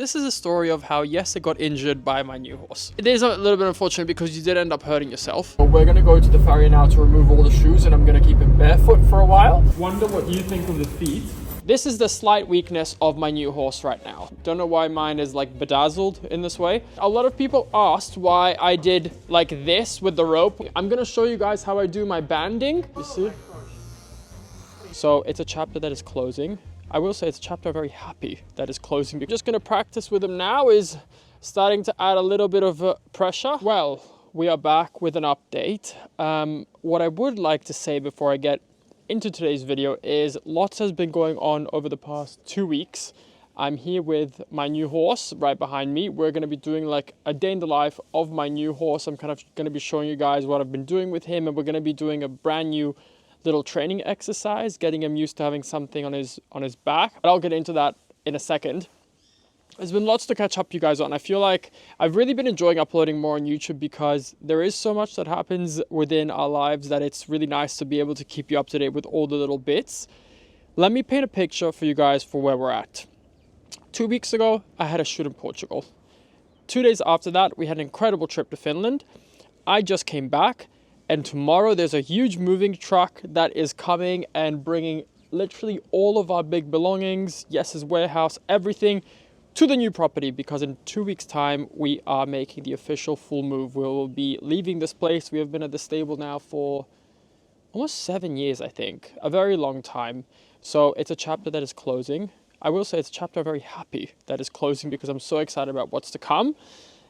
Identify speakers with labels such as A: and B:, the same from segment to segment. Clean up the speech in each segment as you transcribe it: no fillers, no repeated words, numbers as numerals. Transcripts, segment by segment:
A: This is a story of how 𝒔𝒐𝒍𝒍𝒐𝒘 got injured by my new horse. It is a little bit unfortunate because you did end up hurting yourself. We're going to go to the farrier now to remove all the shoes, and I'm going to keep him barefoot for a while. Wonder what you think of the feet. This is the slight weakness of my new horse right now. Don't know why mine is like bedazzled in this way. A lot of people asked why I did like this with the rope. I'm going to show you guys how I do my banding. You see? So it's a chapter that is closing. I will say it's a chapter I'm very happy that is closing. Just going to practice with him now is starting to add a little bit of pressure. Well, we are back with an update. What I would like to say before I get into today's video is lots has been going on over the past 2 weeks. I'm here with my new horse right behind me. We're going to be doing like a day in the life of my new horse. I'm kind of going to be showing you guys what I've been doing with him, and we're going to be doing a brand new little training exercise, getting him used to having something on his back. But I'll get into that in a second. There's been lots to catch up you guys on. I feel like I've really been enjoying uploading more on YouTube because there is so much that happens within our lives that it's really nice to be able to keep you up to date with all the little bits. Let me paint a picture for you guys for where we're at. 2 weeks ago, I had a shoot in Portugal. 2 days after that, we had an incredible trip to Finland. I just came back. And tomorrow there's a huge moving truck that is coming and bringing literally all of our big belongings, Jesse's warehouse, everything to the new property, because in 2 weeks time, we are making the official full move. We will be leaving this place. We have been at the stable now for almost 7 years, I think, a very long time. So it's a chapter that is closing. I will say it's a chapter I'm very happy that is closing because I'm so excited about what's to come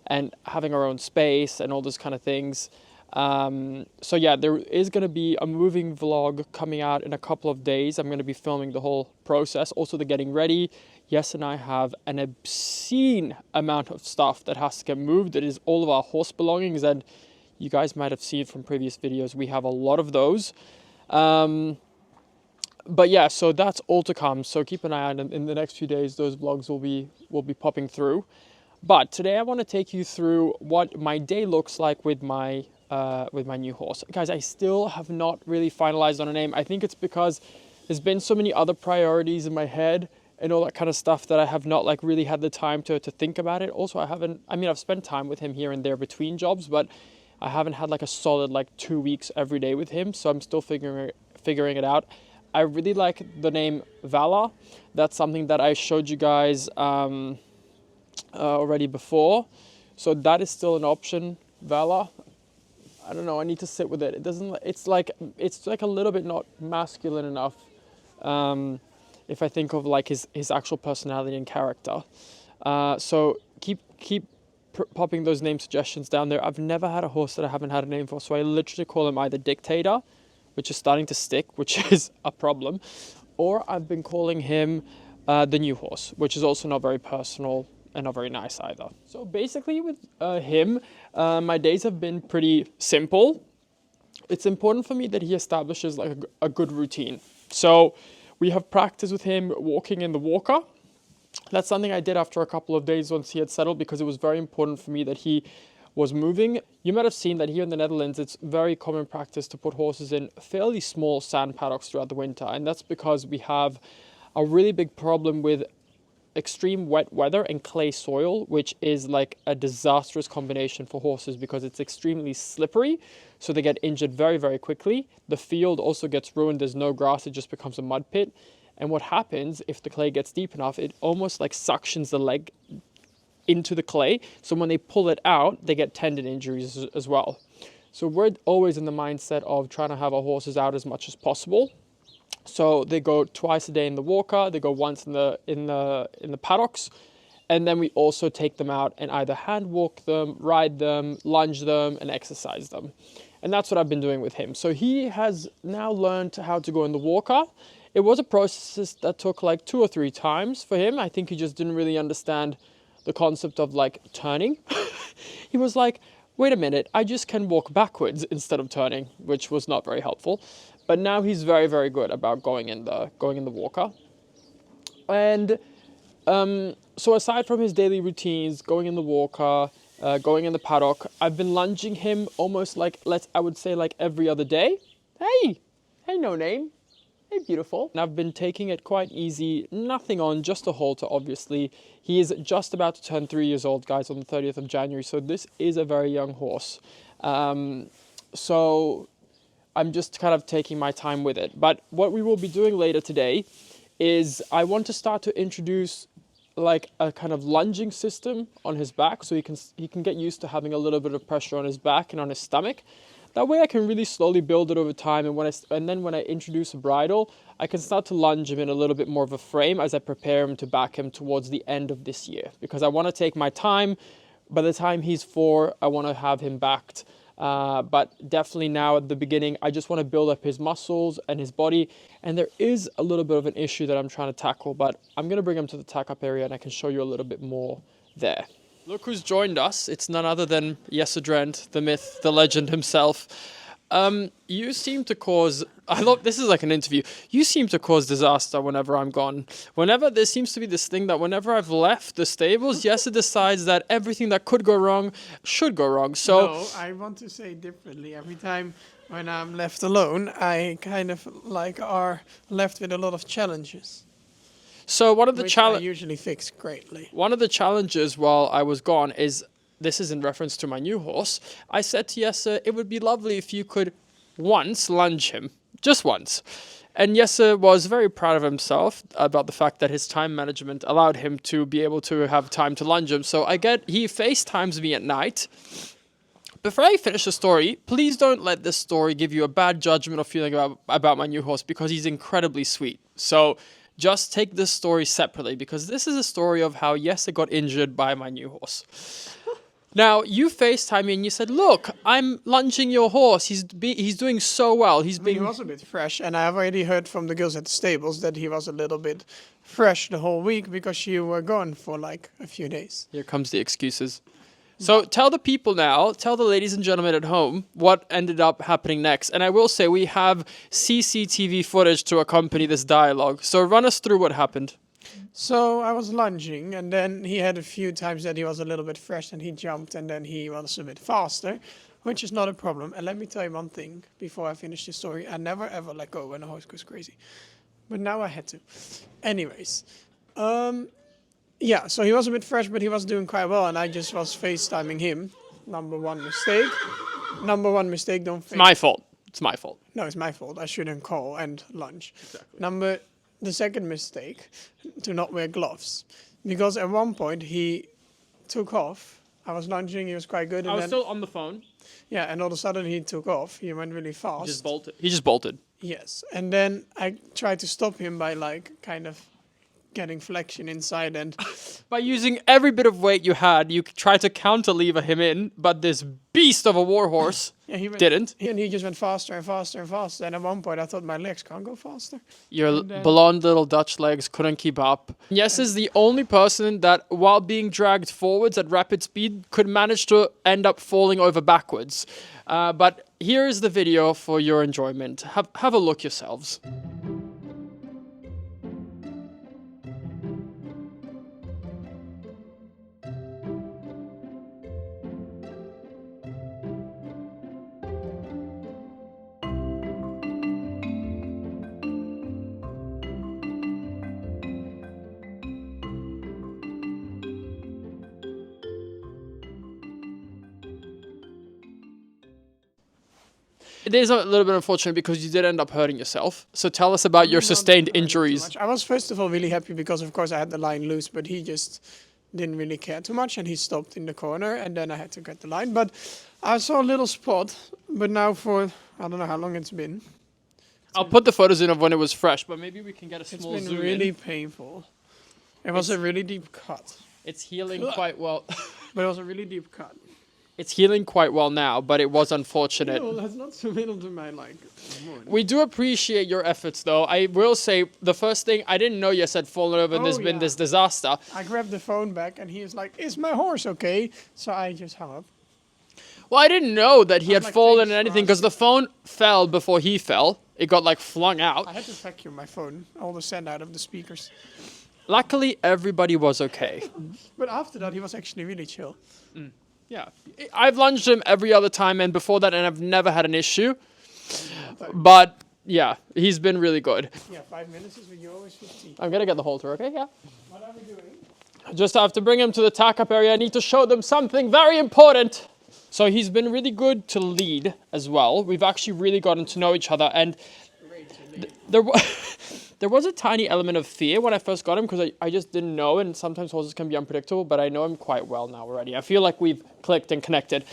A: and having our own space and all those kind of things. So yeah, there is going to be a moving vlog coming out in a couple of days. I'm going to be filming the whole process, also the getting ready. Yes, and I have an obscene amount of stuff that has to get moved. It is all of our horse belongings, and you guys might have seen from previous videos, we have a lot of those. But yeah, so that's all to come. So keep an eye on in the next few days. Those vlogs will be popping through. But today I want to take you through what my day looks like with my new horse. Guys, I still have not really finalized on a name. I think it's because there's been so many other priorities in my head and all that kind of stuff that I have not like really had the time to think about it. Also, I've spent time with him here and there between jobs, but I haven't had like a solid like 2 weeks every day with him. So I'm still figuring it out. I really like the name Vala. That's something that I showed you guys already before. So that is still an option, Vala. I don't know, I need to sit with it. It's like a little bit not masculine enough if I think of like his actual personality and character. So keep popping those name suggestions down there. I've never had a horse that I haven't had a name for, so I literally call him either Dictator, which is starting to stick, which is a problem, or I've been calling him the new horse, which is also not very personal and not very nice either. So basically with him, my days have been pretty simple. It's important for me that he establishes like a good routine. So we have practice with him walking in the walker. That's something I did after a couple of days once he had settled, because it was very important for me that he was moving. You might have seen that here in the Netherlands, it's very common practice to put horses in fairly small sand paddocks throughout the winter. And that's because we have a really big problem with extreme wet weather and clay soil, which is like a disastrous combination for horses because it's extremely slippery, so they get injured very, very quickly. The field also gets ruined. There's no grass. It just becomes a mud pit. And what happens if the clay gets deep enough, it almost like suctions the leg into the clay. So when they pull it out, they get tendon injuries as well. So we're always in the mindset of trying to have our horses out as much as possible. So they go twice a day in the walker, they go once in the paddocks, and then we also take them out and either hand walk them, ride them, lunge them, and exercise them. And that's what I've been doing with him. So he has now learned how to go in the walker. It was a process that took like 2 or 3 times for him. I think he just didn't really understand the concept of like turning. He was like, wait a minute, I just can walk backwards instead of turning, which was not very helpful. But now he's very, very good about going in the walker. And so aside from his daily routines, going in the walker, going in the paddock, I've been lunging him almost like, I would say like every other day. Hey, no name. Hey, beautiful. And I've been taking it quite easy, nothing on, just a halter, obviously. He is just about to turn 3 years old, guys, on the 30th of January. So this is a very young horse. So I'm just kind of taking my time with it. But what we will be doing later today is I want to start to introduce like a kind of lunging system on his back, so he can get used to having a little bit of pressure on his back and on his stomach. That way I can really slowly build it over time, and then when I introduce a bridle, I can start to lunge him in a little bit more of a frame as I prepare him to back him towards the end of this year. Because I want to take my time. By the time he's 4, I want to have him backed. But definitely now at the beginning, I just want to build up his muscles and his body. And there is a little bit of an issue that I'm trying to tackle, but I'm going to bring him to the tack-up area and I can show you a little bit more there. Look who's joined us. It's none other than 𝒋𝒐𝒍𝒍𝒐𝒘, the myth, the legend himself. You seem to cause, I love, this is like an interview. You seem to cause disaster whenever I'm gone. Whenever there seems to be this thing that whenever I've left the stables, 𝒋𝒐𝒍𝒍𝒐 decides that everything that could go wrong should go wrong. So
B: no, I want to say differently. Every time when I'm left alone, I kind of like are left with a lot of challenges.
A: So one of the
B: which I usually fix greatly.
A: One of the challenges while I was gone is, this is in reference to my new horse, I said to 𝒋𝒐𝒍𝒍𝒐, it would be lovely if you could once lunge him, just once. And 𝒋𝒐𝒍𝒍𝒐 was very proud of himself about the fact that his time management allowed him to be able to have time to lunge him. So he FaceTimes me at night. Before I finish the story, please don't let this story give you a bad judgment or feeling about my new horse, because he's incredibly sweet. So just take this story separately, because this is a story of how 𝒋𝒐𝒍𝒍𝒐 got injured by my new horse. Now, you FaceTime me and you said, look, I'm lunging your horse. He's doing so well.
B: He was a bit fresh, and I've already heard from the girls at the stables that he was a little bit fresh the whole week because you were gone for like a few days.
A: Here comes the excuses. So tell the people now, tell the ladies and gentlemen at home what ended up happening next. And I will say we have CCTV footage to accompany this dialogue. So run us through what happened.
B: So I was lunging, and then he had a few times that he was a little bit fresh and he jumped, and then he was a bit faster, which is not a problem. And let me tell you one thing before I finish the story. I never ever let go when a horse goes crazy. But now I had to. Anyways. Yeah, so he was a bit fresh, but he was doing quite well, and I just was FaceTiming him. Number one mistake, don't
A: It's my fault. It's my fault.
B: No, it's my fault. I shouldn't call and lunge. Exactly. The second mistake, to not wear gloves. Because at one point he took off. I was lunging, he was quite good.
A: I was still on the phone.
B: Yeah, and all of a sudden he took off. He went really fast.
A: He just bolted.
B: Yes, and then I tried to stop him by like kind of getting flexion inside, and
A: by using every bit of weight you had, you tried to counterlever him in, but this beast of a warhorse didn't.
B: And he just went faster and faster and faster, and at one point I thought my legs can't go faster.
A: Your blonde little Dutch legs couldn't keep up. 𝒋𝒐𝒍𝒍𝒐 is the only person that, while being dragged forwards at rapid speed, could manage to end up falling over backwards. But here is the video for your enjoyment. Have a look yourselves. It is a little bit unfortunate because you did end up hurting yourself. So tell us about your sustained injuries.
B: I was first of all really happy because of course I had the line loose, but he just didn't really care too much and he stopped in the corner, and then I had to get the line. But I saw a little spot, but now for, I don't know how long it's been.
A: I'll put the photos in of when it was fresh, but maybe we can get a small zoom in.
B: It's been really painful. It was a really deep cut.
A: It's healing quite well.
B: But it was a really deep cut.
A: It's healing quite well now, but it was unfortunate.
B: No, that's not so middle to my like.
A: We do appreciate your efforts, though. I will say the first thing, I didn't know 𝒋𝒐𝒍𝒍𝒐 had fallen over and there's been this disaster.
B: I grabbed the phone back and he was like, "Is my horse okay?" So I just hung up.
A: Well, I didn't know that he had fallen and anything because the phone fell before he fell. It got like flung out.
B: I had to vacuum my phone, all the sand out of the speakers.
A: Luckily, everybody was okay.
B: But after that, he was actually really chill.
A: Yeah, I've lunged him every other time and before that, and I've never had an issue. But yeah, he's been really good.
B: Yeah, 5 minutes is what you always 15.
A: I'm gonna get the halter, okay? Yeah.
B: What are we doing?
A: Just have to bring him to the tack-up area. I need to show them something very important. So he's been really good to lead as well. We've actually really gotten to know each other, and there was a tiny element of fear when I first got him because I just didn't know, and sometimes horses can be unpredictable, but I know him quite well now already. I feel like we've clicked and connected.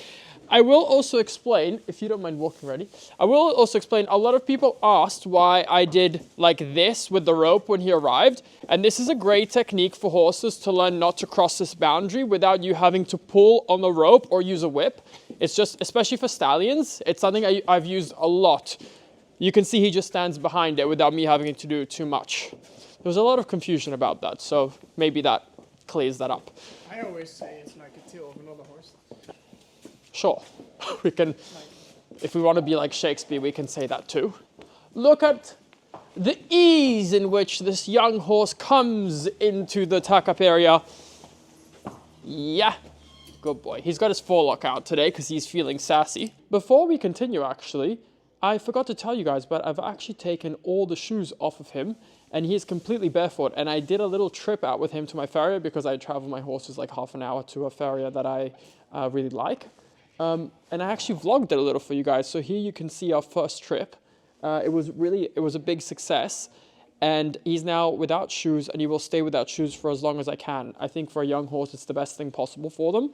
A: I will also explain, if you don't mind walking ready, I will also explain, a lot of people asked why I did like this with the rope when he arrived, and this is a great technique for horses to learn not to cross this boundary without you having to pull on the rope or use a whip. It's just, especially for stallions, it's something I've used a lot. You can see he just stands behind it without me having to do too much. There was a lot of confusion about that, so maybe that clears that up.
B: I always say it's like a tail of another horse.
A: Sure, we can, if we want to be like Shakespeare, we can say that too. Look at the ease in which this young horse comes into the tack-up area. Yeah, good boy. He's got his forelock out today because he's feeling sassy. Before we continue, actually, I forgot to tell you guys, but I've actually taken all the shoes off of him and he is completely barefoot. And I did a little trip out with him to my farrier because I travel my horses like half an hour to a farrier that I really like. And I actually vlogged it a little for you guys. So here you can see our first trip. It was a big success. And he's now without shoes and he will stay without shoes for as long as I can. I think for a young horse, it's the best thing possible for them.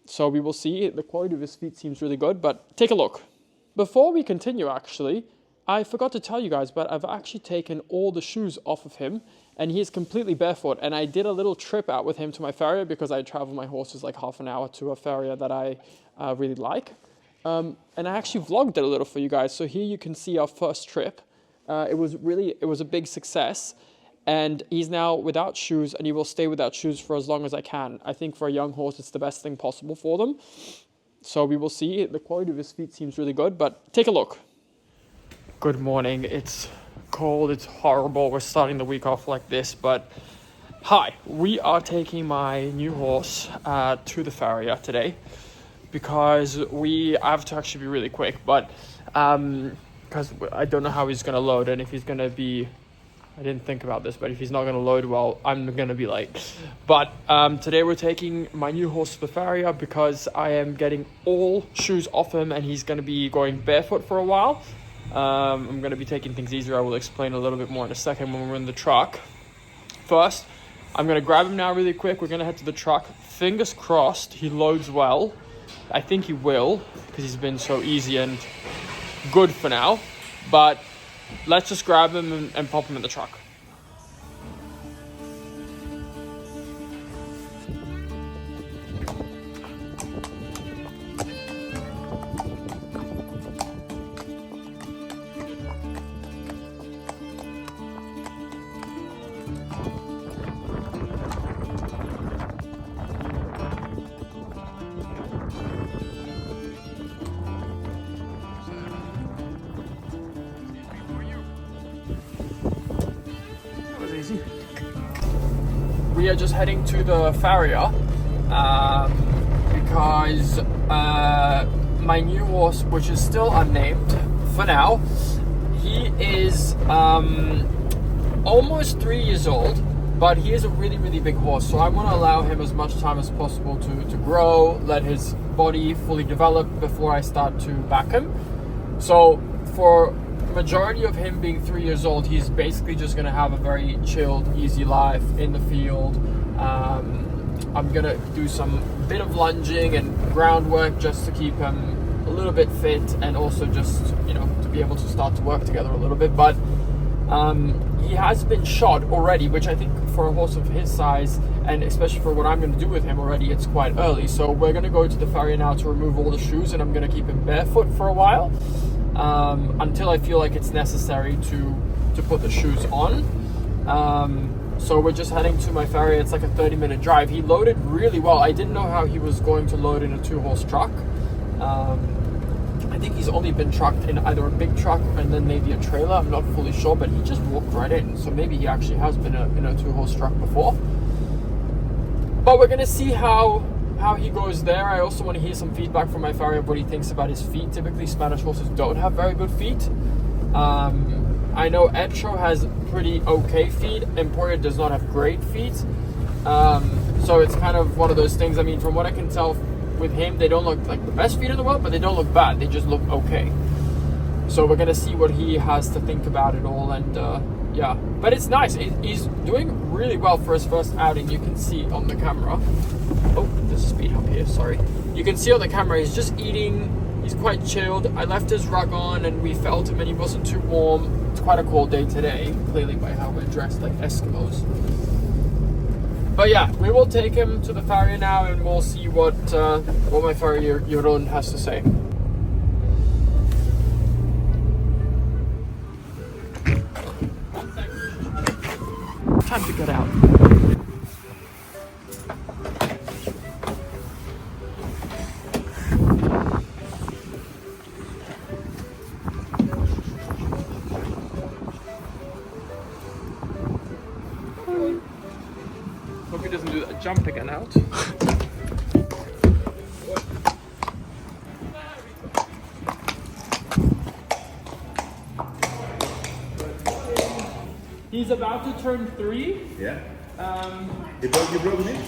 A: So we will see. The quality of his feet seems really good, but take a look. Before we continue, actually, I forgot to tell you guys, but I've actually taken all the shoes off of him and he is completely barefoot. And I did a little trip out with him to my farrier because I travel my horses like half an hour to a farrier that I really like. And I actually vlogged it a little for you guys. So here you can see our first trip. It was a big success. And he's now without shoes and he will stay without shoes for as long as I can. I think for a young horse, it's the best thing possible for them. So we will see. The quality of his feet seems really good, but take a look. Good morning. It's cold. It's horrible. We're starting the week off like this, but hi. We are taking my new horse to the farrier today because I have to actually be really quick, but because I don't know how he's going to load and if he's going to be, I didn't think about this, but if he's not going to load well, I'm going to be late. But today we're taking my new horse to the farrier because I am getting all shoes off him and he's going to be going barefoot for a while. I'm going to be taking things easier. I will explain a little bit more in a second when we're in the truck. First, I'm going to grab him now really quick. We're going to head to the truck. Fingers crossed he loads well. I think he will because he's been so easy and good for now. But let's just grab him and pop him in the truck. We are just heading to the farrier because my new horse, which is still unnamed for now, he is almost 3 years old, but he is a really, really big horse. So I want to allow him as much time as possible to grow, let his body fully develop before I start to back him. So for majority of him being 3 years old, he's basically just going to have a very chilled, easy life in the field. I'm going to do some bit of lunging and groundwork just to keep him a little bit fit and also just, to be able to start to work together a little bit. But he has been shod already, which I think for a horse of his size, and especially for what I'm going to do with him already, it's quite early. So we're going to go to the farrier now to remove all the shoes, and I'm going to keep him barefoot for a while. Until I feel like it's necessary to put the shoes on. So we're just heading to my farrier. It's like a 30-minute drive. He loaded really well. I didn't know how he was going to load in a 2-horse truck. I think he's only been trucked in either a big truck and then maybe a trailer. I'm not fully sure, but he just walked right in. So maybe he actually has been in a 2-horse truck before. But we're gonna see how he goes there. I also want to hear some feedback from my farrier of what he thinks about his feet. Typically, Spanish horses don't have very good feet. I know 𝒋𝒐𝒍𝒍𝒐𝒘 has pretty okay feet. Emporia does not have great feet. So it's kind of one of those things. I mean, from what I can tell with him, they don't look like the best feet in the world, but they don't look bad. They just look okay. So we're going to see what he has to think about it all. And yeah, but it's nice. He's doing really well for his first outing. You can see on the camera. Oh, there's a speed hump here, sorry. You can see on the camera, he's just eating. He's quite chilled. I left his rug on and we felt him and he wasn't too warm. It's quite a cold day today, clearly by how we're dressed like Eskimos. But yeah, we will take him to the farrier now and we'll see what my farrier Jeroen has to say. Time to get out. Hope he doesn't do that jump again out. He's about to turn 3.
C: Yeah.
A: You
C: broke me?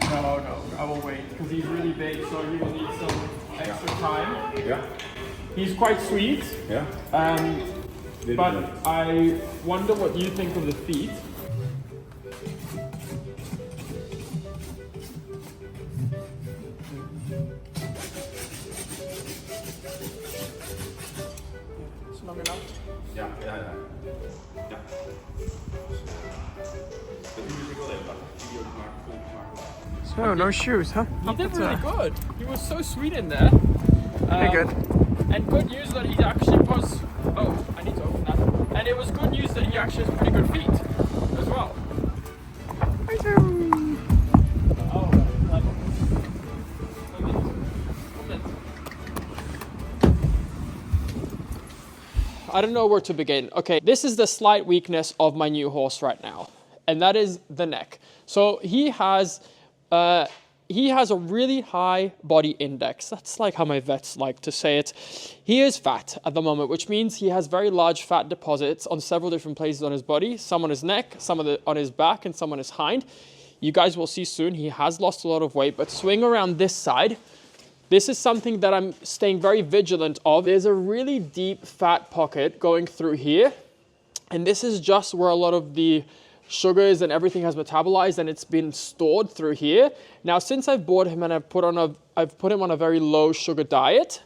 A: No, I will wait because he's really big, so he will need some extra time.
C: Yeah.
A: He's quite sweet.
C: Yeah.
A: But I wonder what you think of the feet.
B: It's long enough.
C: Ja.
B: So, no shoes, huh?
A: He did really good. He was so sweet in there.
B: Very good.
A: And good news that he actually was... Oh, I need to open that. And it was good news that he actually has pretty good feet as well. Oh, I don't know where to begin. Okay, this is the slight weakness of my new horse right now, and that is the neck. So he has a really high body index. That's like how my vets like to say it. He is fat at the moment, which means he has very large fat deposits on several different places on his body, some on his neck, some on his back, and some on his hind. You guys will see soon, he has lost a lot of weight, but swing around this side. This is something that I'm staying very vigilant of. There's a really deep fat pocket going through here. And this is just where a lot of the sugars and everything has metabolized and it's been stored through here. Now, since I've bought him and I've put him on a very low sugar diet,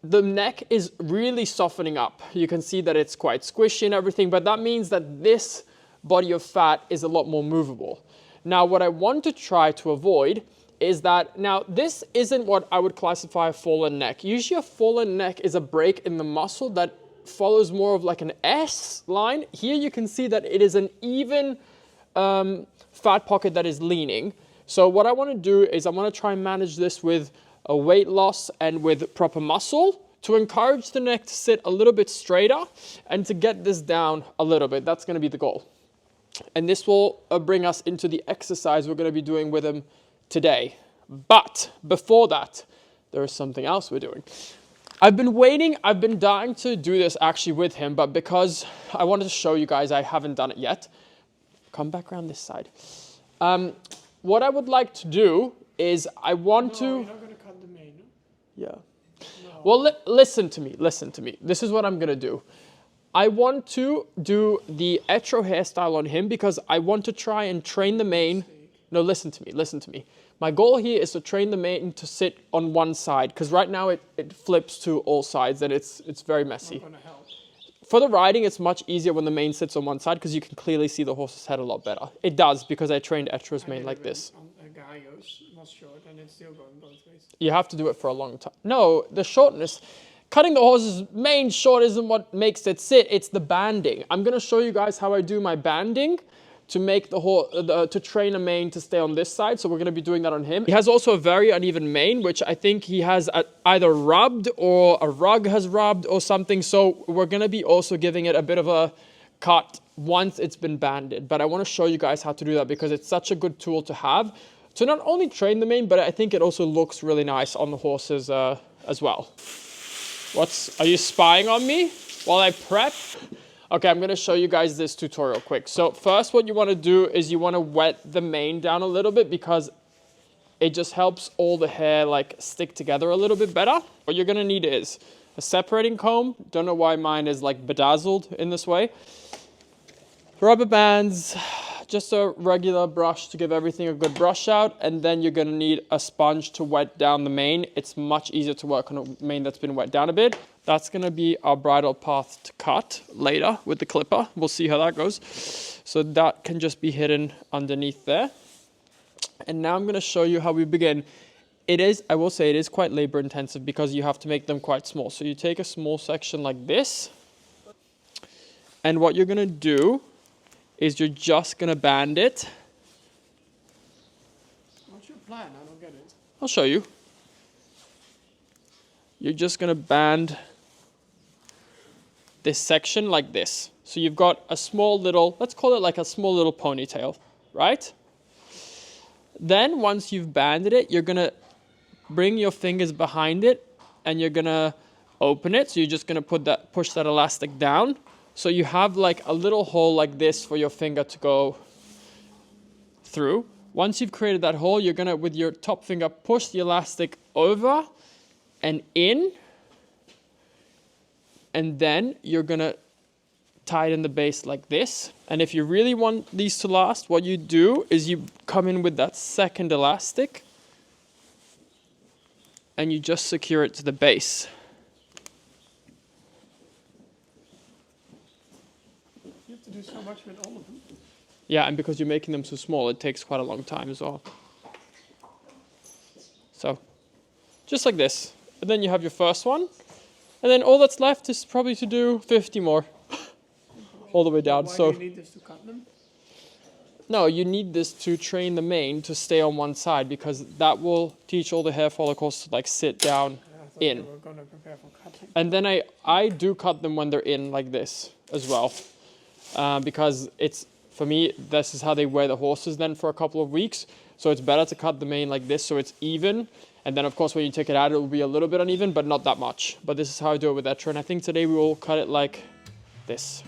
A: the neck is really softening up. You can see that it's quite squishy and everything, but that means that this body of fat is a lot more movable. Now, what I want to try to avoid is that, now this isn't what I would classify a fallen neck. Usually a fallen neck is a break in the muscle that follows more of like an S line. Here you can see that it is an even fat pocket that is leaning. So what I want to do is I want to try and manage this with a weight loss and with proper muscle to encourage the neck to sit a little bit straighter and to get this down a little bit. That's going to be the goal. And this will bring us into the exercise we're going to be doing with him today. But before that, there is something else we're doing. I've been dying to do this actually with him, but because I wanted to show you guys, I haven't done it yet. Come back around this side. What I would like to do is I want to...
B: You're not going to cut the mane, no?
A: Yeah.
B: No.
A: Well, listen to me. This is what I'm going to do. I want to do the 𝒋𝒐𝒍𝒍𝒐𝒘 hairstyle on him because I want to try and train the mane. No, listen to me. My goal here is to train the mane to sit on one side because right now it flips to all sides and it's very messy.
B: Not gonna help.
A: For the riding, it's much easier when the mane sits on one side because you can clearly see the horse's head a lot better. It does because I trained 𝒋𝒐𝒍𝒍𝒐𝒘's mane like this.
B: A guy was short and it's still going both ways.
A: You have to do it for a long time. No, the shortness. Cutting the horse's mane short isn't what makes it sit, it's the banding. I'm going to show you guys how I do my banding to make the to train a mane to stay on this side. So we're going to be doing that on him. He has also a very uneven mane, which I think he has either rubbed or a rug has rubbed or something. So we're going to be also giving it a bit of a cut once it's been banded. But I want to show you guys how to do that because it's such a good tool to have to not only train the mane, but I think it also looks really nice on the horses as well. Are you spying on me? while I prep, okay, I'm gonna show you guys this tutorial quick. So first what you wanna do is you wanna wet the mane down a little bit because it just helps all the hair like stick together a little bit better. What you're gonna need is a separating comb. Don't know why mine is like bedazzled in this way. Rubber bands, just a regular brush to give everything a good brush out. And then you're gonna need a sponge to wet down the mane. It's much easier to work on a mane that's been wet down a bit. That's gonna be our bridle path to cut later with the clipper. We'll see how that goes. So that can just be hidden underneath there. And now I'm going to show you how we begin. It is, I will say, it is quite labor intensive because you have to make them quite small. So you take a small section like this. And what you're going to do is you're just going to band it.
B: What's your plan? I don't get it.
A: I'll show you. You're just going to band this section like this. So you've got a small little, let's call it like a small little ponytail, right? Then once you've banded it, you're gonna bring your fingers behind it and you're gonna open it. So you're just gonna push that elastic down. So you have like a little hole like this for your finger to go through. Once you've created that hole, you're gonna, with your top finger, push the elastic over and in. And then you're gonna tighten the base like this. And if you really want these to last, what you do is you come in with that second elastic and you just secure it to the base.
B: You have to do so much with all of them.
A: Yeah, and because you're making them so small, it takes quite a long time as well. So, just like this. And then you have your first one. And then all that's left is probably to do 50 more. All the way down.
B: Why
A: So
B: do you need this to cut them?
A: no, you need this to train the mane to stay on one side because that will teach all the hair follicles to like sit down
B: I thought
A: in.
B: you were going to prepare for cutting.
A: And then I do cut them when they're in like this as well. Because it's, for me, this is how they wear the horses then for a couple of weeks. So it's better to cut the mane like this so it's even. And then of course when you take it out, it will be a little bit uneven, but not that much. But this is how I do it with Etra. And I think today we will cut it like this.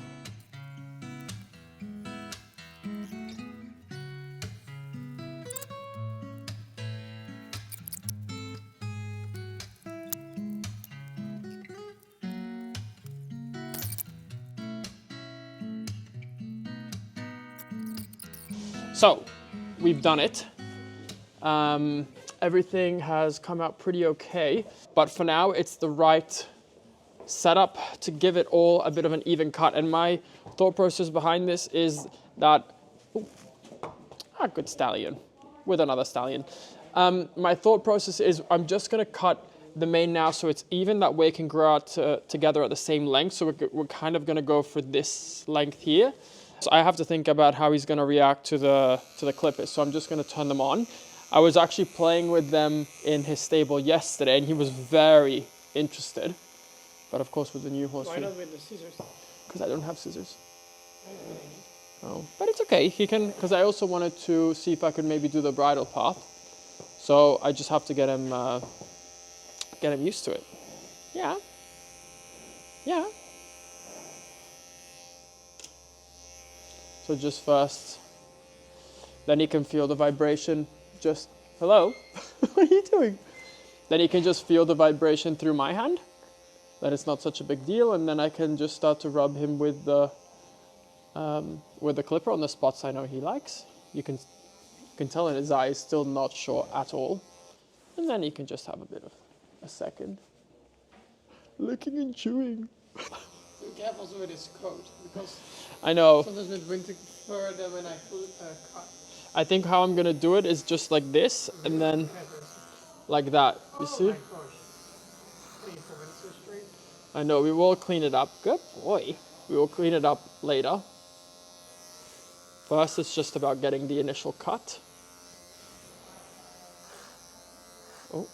A: So, we've done it. Everything has come out pretty okay, but for now it's the right setup to give it all a bit of an even cut. And my thought process behind this is that, good stallion, with another stallion. My thought process is I'm just gonna cut the mane now so it's even, that way it can grow out together at the same length. So we're kind of gonna go for this length here. So I have to think about how he's going to react to the clippers. So I'm just going to turn them on. I was actually playing with them in his stable yesterday and he was very interested. But of course with the new horse.
B: Why not with the scissors?
A: Because I don't have scissors. Oh, but it's okay. He can, because I also wanted to see if I could maybe do the bridle path. So I just have to get him used to it. Yeah. Yeah. So just first, then he can feel the vibration, just, hello, what are you doing? Then he can just feel the vibration through my hand, that it's not such a big deal, and then I can just start to rub him with the clipper on the spots I know he likes. You can tell in his eye he's still not sure at all. And then he can just have a bit of a second. Licking and chewing.
B: Be careful also with his coat, because
A: I know.
B: sometimes with winter fur, then when I cut.
A: I think how I'm gonna do it is just like this, and then like that. You see?
B: Oh my gosh. So straight.
A: I know, we will clean it up. Good boy. We will clean it up later. First, it's just about getting the initial cut. Oh.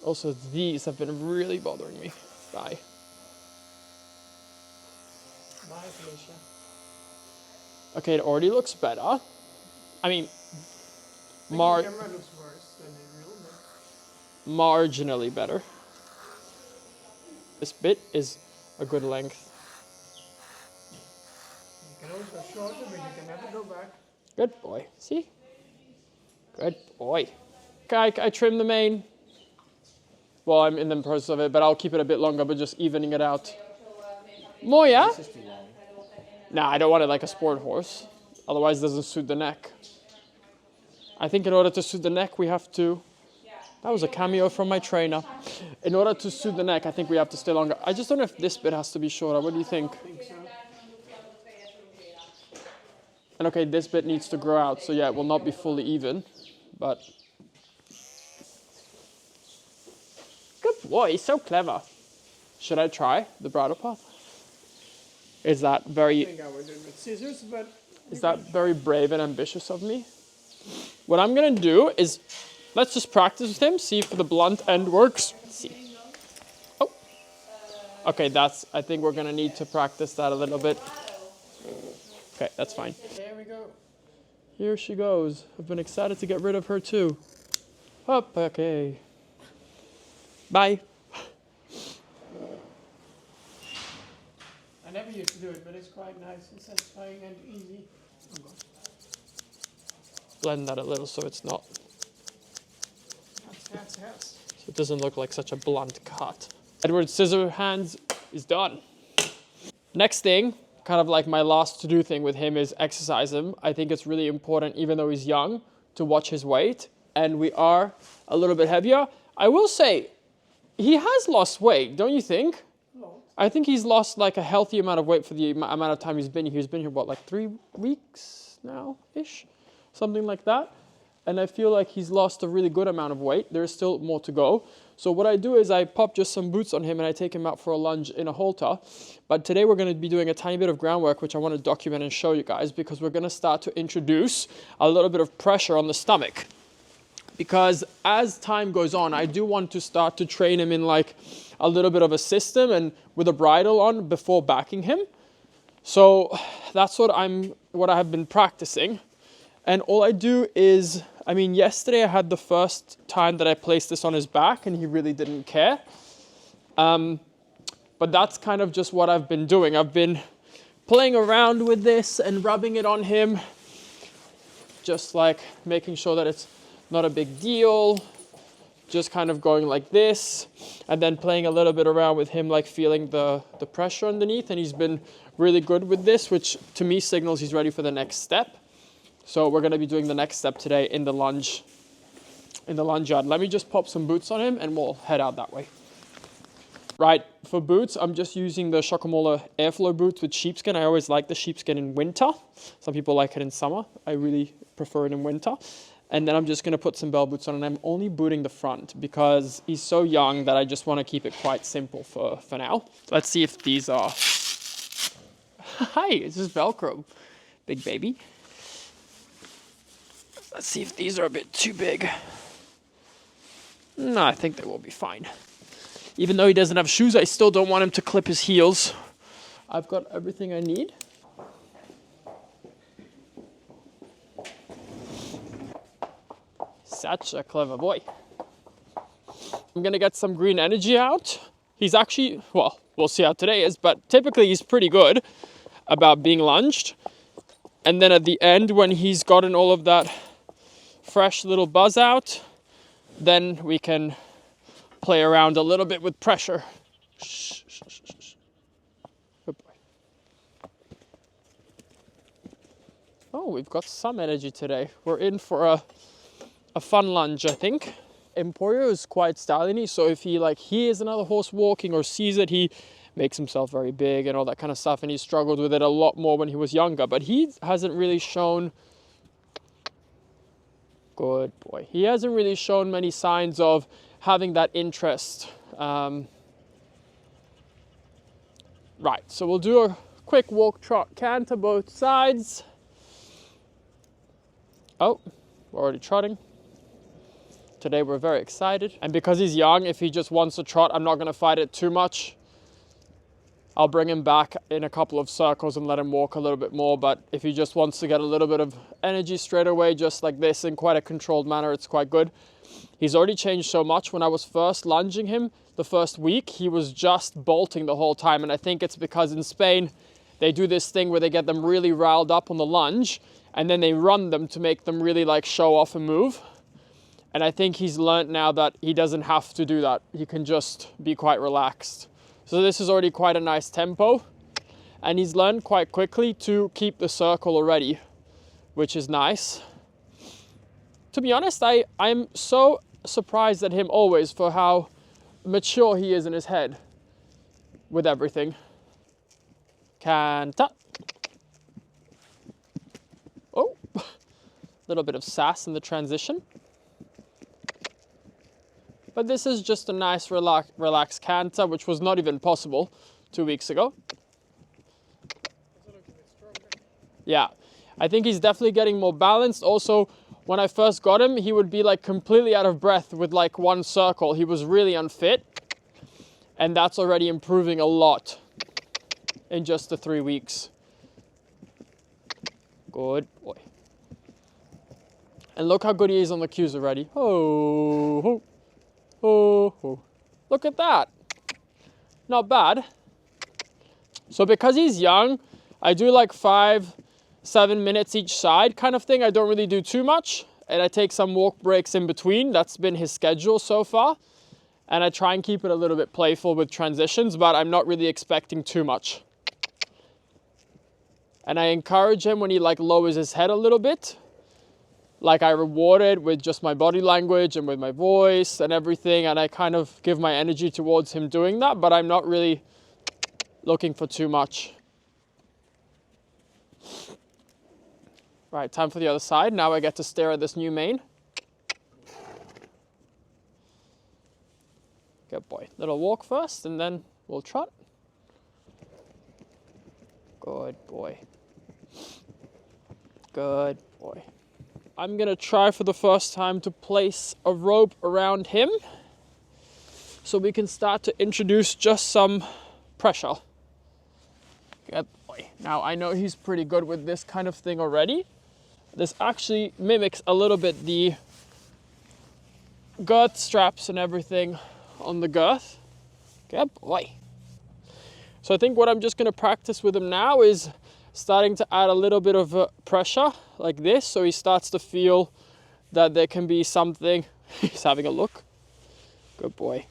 A: Also, these have been really bothering me. Bye.
B: Bye, Felicia.
A: Okay, it already looks better. I mean,
B: The camera looks worse than in real, but
A: marginally better. This bit is a good length.
B: You can always go shorter, but you can never go back.
A: Good boy. See? Good boy. Okay, I trim the mane. Well, I'm in the process of it, but I'll keep it a bit longer, but just evening it out. More, yeah?
C: This is too long.
A: Nah, I don't want it like a sport horse. Otherwise, it doesn't suit the neck. I think in order to suit the neck, we have to... That was a cameo from my trainer. In order to suit the neck, I think we have to stay longer. I just don't know if this bit has to be shorter. What do you think?
B: I think so.
A: And okay, this bit needs to grow out. So yeah, it will not be fully even, but... Good boy, he's so clever. Should I try the bridle path? Is that
B: I
A: very...
B: think I would do it with scissors, but...
A: Is that very brave and ambitious of me? What I'm gonna do is, let's just practice with him, see if the blunt end works. Let's see. Oh. Okay, I think we're gonna need to practice that a little bit. Okay, that's fine.
B: There we go.
A: Here she goes. I've been excited to get rid of her too. Up, okay. Bye.
B: I never used to do it, but it's quite nice and satisfying and easy.
A: Blend that a little so it's not,
B: Yes.
A: so it doesn't look like such a blunt cut. Edward Scissorhands is done. Next thing, kind of like my last to-do thing with him, is exercise him. I think it's really important, even though he's young, to watch his weight. And we are a little bit heavier. I will say, he has lost weight, don't you think?
B: No.
A: I think he's lost like a healthy amount of weight for the amount of time he's been here. He's been here, what, like 3 weeks now-ish? Something like that. And I feel like he's lost a really good amount of weight. There's still more to go. So what I do is I pop just some boots on him and I take him out for a lunge in a halter. But today we're going to be doing a tiny bit of groundwork, which I want to document and show you guys, because we're going to start to introduce a little bit of pressure on the stomach. Because as time goes on, I do want to start to train him in like a little bit of a system and with a bridle on before backing him. So that's what I have been practicing. And all I do is, I mean, yesterday I had the first time that I placed this on his back and he really didn't care. But that's kind of just what I've been doing. I've been playing around with this and rubbing it on him, just like making sure that it's not a big deal, just kind of going like this, and then playing a little bit around with him, like feeling the pressure underneath. And he's been really good with this, which to me signals he's ready for the next step. So we're going to be doing the next step today in the lunge yard. Let me just pop some boots on him and we'll head out that way. Right, for boots, I'm just using the 𝒋𝒐𝒍𝒐𝒘 airflow boots with sheepskin. I always like the sheepskin in winter. Some people like it in summer. I really prefer it in winter. And then I'm just going to put some bell boots on, and I'm only booting the front because he's so young that I just want to keep it quite simple for now. Let's see if these are... Hi, it's just Velcro, big baby. Let's see if these are a bit too big. No, I think they will be fine. Even though he doesn't have shoes, I still don't want him to clip his heels. I've got everything I need. Such a clever boy. I'm gonna get some green energy out. He's actually, well, we'll see how today is, but typically he's pretty good about being lunged. And then at the end, when he's gotten all of that fresh little buzz out, then we can play around a little bit with pressure. Shh, shh, shh, shh. Good boy. Oh, we've got some energy today. We're in for a fun lunge, I think. Emporio is quite styling-y, so if he hears another horse walking or sees it, he makes himself very big and all that kind of stuff, and he struggled with it a lot more when he was younger, but he hasn't really shown... Good boy. He hasn't really shown many signs of having that interest. Right, so we'll do a quick walk, trot, canter both sides. Oh, we're already trotting. Today we're very excited. And because he's young, if he just wants to trot, I'm not going to fight it too much. I'll bring him back in a couple of circles and let him walk a little bit more. But if he just wants to get a little bit of energy straight away, just like this, in quite a controlled manner, it's quite good. He's already changed so much. When I was first lunging him, the first week, he was just bolting the whole time. And I think it's because in Spain, they do this thing where they get them really riled up on the lunge and then they run them to make them really like show off and move. And I think he's learned now that he doesn't have to do that. He can just be quite relaxed. So this is already quite a nice tempo. And he's learned quite quickly to keep the circle already, which is nice. To be honest, I'm so surprised at him always for how mature he is in his head with everything. Canta. Oh, a little bit of sass in the transition. But this is just a nice relaxed canter, which was not even possible 2 weeks ago. Yeah, I think he's definitely getting more balanced. Also, when I first got him, he would be like completely out of breath with like one circle. He was really unfit. And that's already improving a lot in just the 3 weeks. Good boy. And look how good he is on the cues already. Oh, oh. Oh, look at that. Not bad. So because he's young, I do like 5-7 minutes each side kind of thing. I don't really do too much. And I take some walk breaks in between. That's been his schedule so far. And I try and keep it a little bit playful with transitions, but I'm not really expecting too much. And I encourage him when he like lowers his head a little bit. Like I reward it with just my body language and with my voice and everything. And I kind of give my energy towards him doing that, but I'm not really looking for too much. Right, time for the other side. Now I get to stare at this new mane. Good boy. Little walk first and then we'll trot. Good boy. Good boy. I'm gonna try for the first time to place a rope around him so we can start to introduce just some pressure. Good boy. Now I know he's pretty good with this kind of thing already. This actually mimics a little bit the girth straps and everything on the girth. Good boy. So I think what I'm just gonna practice with him now is starting to add a little bit of pressure like this, so he starts to feel that there can be something. He's having a look. Good boy.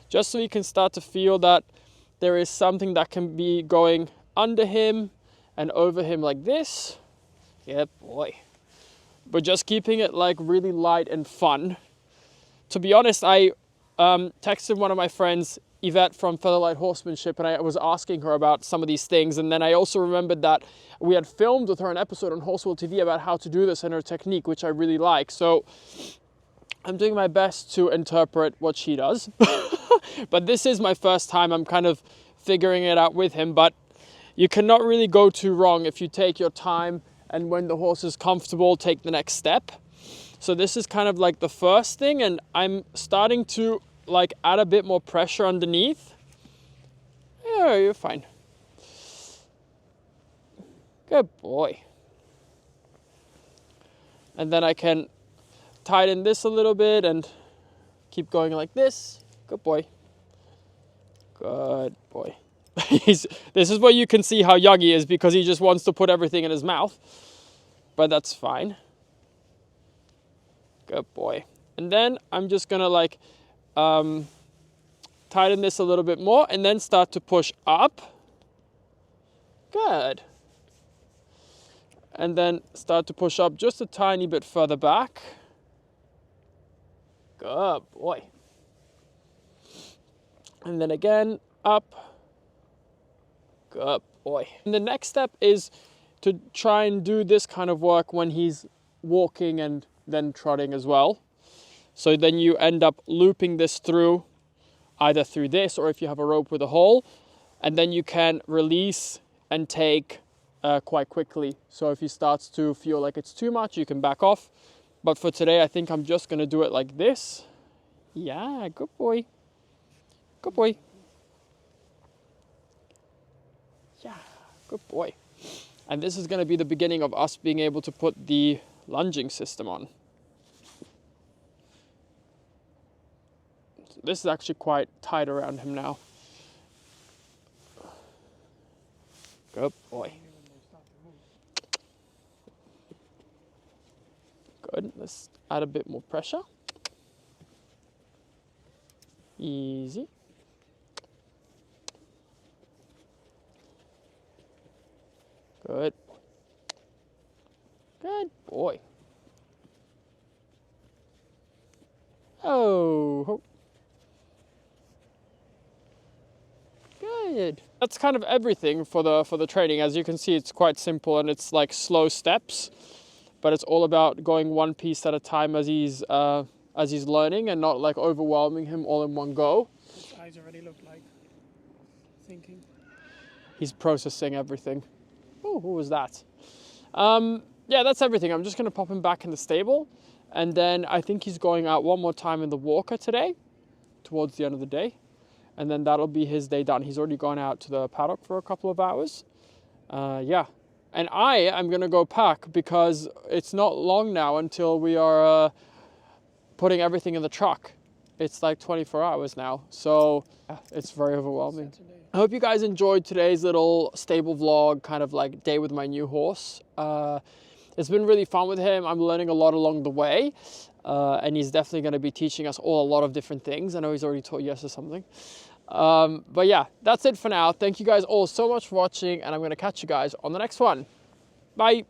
A: Just so he can start to feel that there is something that can be going under him and over him like this. Yeah, boy. But just keeping it like really light and fun. To be honest, I texted one of my friends, Yvette from Featherlight Horsemanship, and I was asking her about some of these things. And then I also remembered that we had filmed with her an episode on Horsewheel TV about how to do this and her technique, which I really like. So I'm doing my best to interpret what she does. But this is my first time. I'm kind of figuring it out with him. But you cannot really go too wrong if you take your time and when the horse is comfortable, take the next step. So this is kind of like the first thing, and I'm starting to like add a bit more pressure underneath. Yeah, you're fine. Good boy. And then I can tighten this a little bit and keep going like this. Good boy. Good boy. This is where you can see how young he is, because he just wants to put everything in his mouth. But that's fine. Good boy. And then I'm just gonna like tighten this a little bit more and then start to push up. Good. And then start to push up just a tiny bit further back. Good boy. And then again, up. Good boy. And the next step is to try and do this kind of work when he's walking and then trotting as well. So then you end up looping this through, either through this or if you have a rope with a hole, and then you can release and take quite quickly. So if he starts to feel like it's too much, you can back off. But for today, I think I'm just gonna do it like this. Yeah, good boy. Good boy. Yeah, good boy. And this is gonna be the beginning of us being able to put the lunging system on. This is actually quite tight around him now. Good boy. Good. Let's add a bit more pressure. Easy. Good. Good boy. Oh. Good. That's kind of everything for the training. As you can see, it's quite simple and it's like slow steps, but it's all about going one piece at a time as he's learning and not like overwhelming him all in one go.
B: His eyes already look like thinking.
A: He's processing everything. Oh, who was that? Yeah, that's everything. I'm just going to pop him back in the stable. And then I think he's going out one more time in the walker today, towards the end of the day. And then that'll be his day done. He's already gone out to the paddock for a couple of hours. Yeah. And I am going to go pack because it's not long now until we are putting everything in the truck. It's like 24 hours now. So yeah, it's very overwhelming.
B: Saturday.
A: I hope you guys enjoyed today's little stable vlog, kind of like day with my new horse. It's been really fun with him. I'm learning a lot along the way. And he's definitely going to be teaching us all a lot of different things. I know he's already taught Yes or something. But yeah, that's it for now. Thank you guys all so much for watching, and I'm going to catch you guys on the next one. Bye.